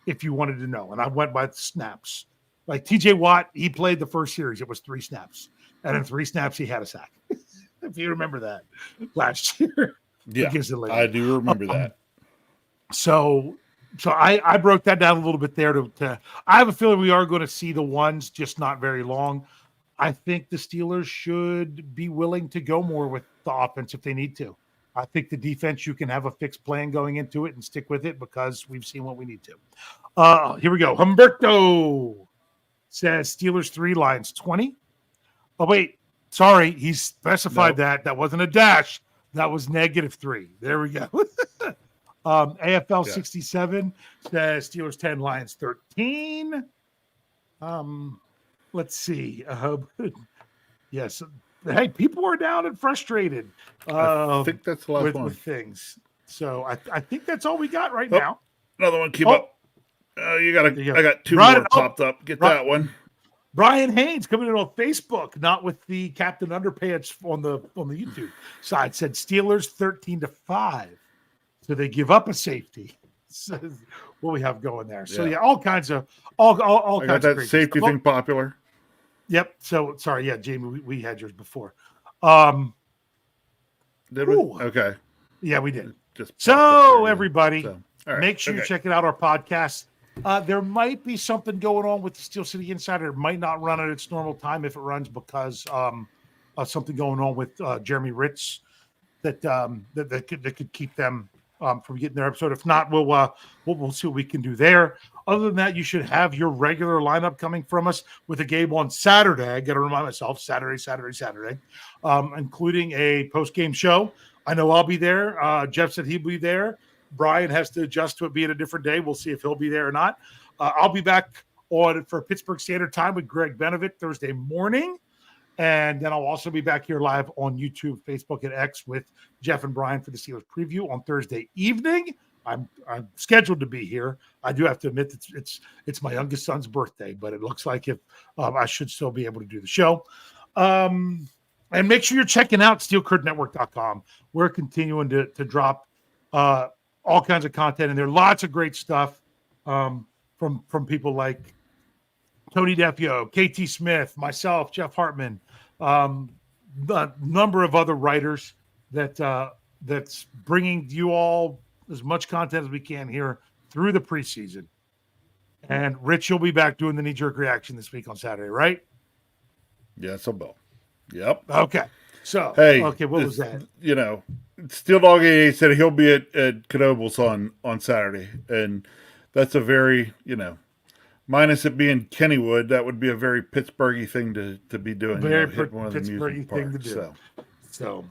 S2: if you wanted to know. And I went by the snaps. Like TJ Watt, he played the first series. It was 3 snaps. And in 3 snaps, he had a sack. If you remember that last year.
S3: Yeah, I do remember that.
S2: So I broke that down a little bit there to I have a feeling we are going to see the ones, just not very long. I think the Steelers should be willing to go more with the offense if they need to. I think the defense, you can have a fixed plan going into it and stick with it because we've seen what we need to. Here we go. Humberto says Steelers 3, Lions 20. Oh, wait. Sorry. He specified that wasn't a dash. That was -3. There we go. AFL 67 says Steelers 10, Lions 13. Let's see. Yes. Hey, people are down and frustrated.
S3: I think that's the last one.
S2: With things. So I think that's all we got right now.
S3: Another one. Keep up. I got 2 more popped up. Get that one.
S2: Brian Haynes coming in on Facebook, not with the Captain Underpants on the YouTube side, said Steelers 13-5. So they give up a safety. What we have going there. So all kinds of all
S3: I
S2: kinds
S3: got
S2: of
S3: that safety thing popular.
S2: Yep. So sorry, Jamie, we had yours before.
S3: Did we? Okay.
S2: Yeah, we did.
S3: Just
S2: so everybody,
S3: All right.
S2: Make sure you're
S3: Okay.
S2: checking out our podcast. There might be something going on with the Steel City Insider. It might not run at its normal time if it runs because of something going on with Jeremy Ritz that could keep them from getting their episode. If not, we'll see what we can do there. Other than that, you should have your regular lineup coming from us with a game on Saturday. I got to remind myself, Saturday, including a post-game show. I know I'll be there. Jeff said he'll be there. Brian has to adjust to it being a different day. We'll see if he'll be there or not. I'll be back for Pittsburgh Standard Time with Greg Benovit Thursday morning. And then I'll also be back here live on YouTube, Facebook, and X with Jeff and Brian for the Steelers preview on Thursday evening. I'm scheduled to be here. I do have to admit that it's my youngest son's birthday, but it looks like if I should still be able to do the show. And make sure you're checking out steelcurtnetwork.com. We're continuing to drop all kinds of content, and there are lots of great stuff from people like Tony Defio, KT Smith, myself, Jeff Hartman, a number of other writers that's bringing you all as much content as we can here through the preseason. And Rich, you'll be back doing the knee-jerk reaction this week on Saturday, right?
S3: Yes, I will. Yep.
S2: Okay. So,
S3: Hey,
S2: okay, what was that?
S3: You know, Steel Dog 88 said he'll be at Knoebels on Saturday, and that's a very, minus it being Kennywood, that would be a very Pittsburghy thing to be doing.
S2: Very
S3: hit one of the
S2: Pittsburghy
S3: amusement
S2: thing to
S3: parks,
S2: do. So,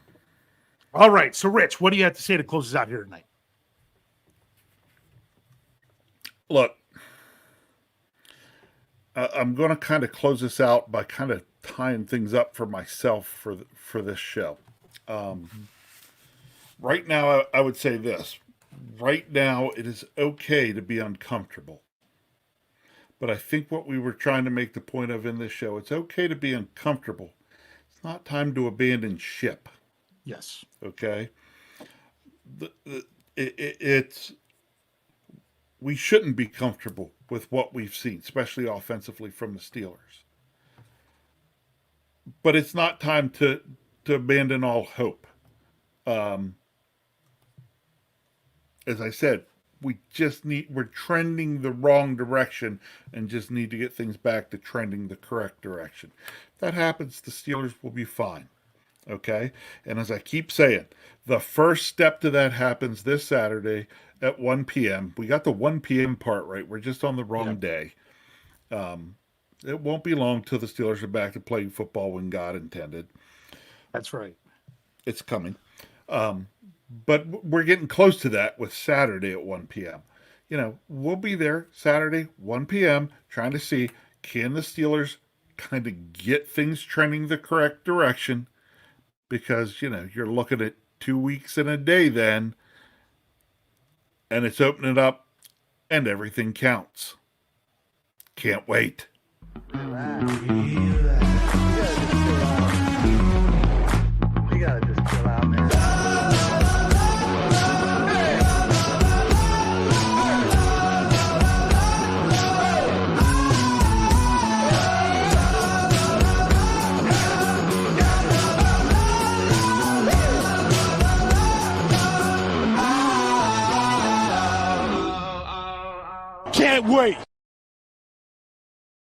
S2: all right. So, Rich, what do you have to say to close us out here tonight?
S3: Look, I'm going to kind of close this out by kind of tying things up for myself for this show. Right now, I would say this. Right now, it is okay to be uncomfortable. But I think what we were trying to make the point of in this show, it's okay to be uncomfortable. It's not time to abandon ship.
S2: Yes.
S3: Okay? We shouldn't be comfortable with what we've seen, especially offensively from the Steelers. But it's not time to abandon all hope. As I said, we're trending the wrong direction and just need to get things back to trending the correct direction. If that happens, the Steelers will be fine. Okay? And as I keep saying, the first step to that happens this Saturday at 1 p.m. We got the 1 p.m. part right. We're just on the wrong day. It won't be long till the Steelers are back to playing football when God intended.
S2: That's right.
S3: It's coming. But we're getting close to that with Saturday at 1 p.m. We'll be there Saturday, 1 p.m., trying to see, can the Steelers kind of get things trending the correct direction? Because, you're looking at 2 weeks and a day then, and it's opening up, and everything counts. Can't wait.
S1: Relax.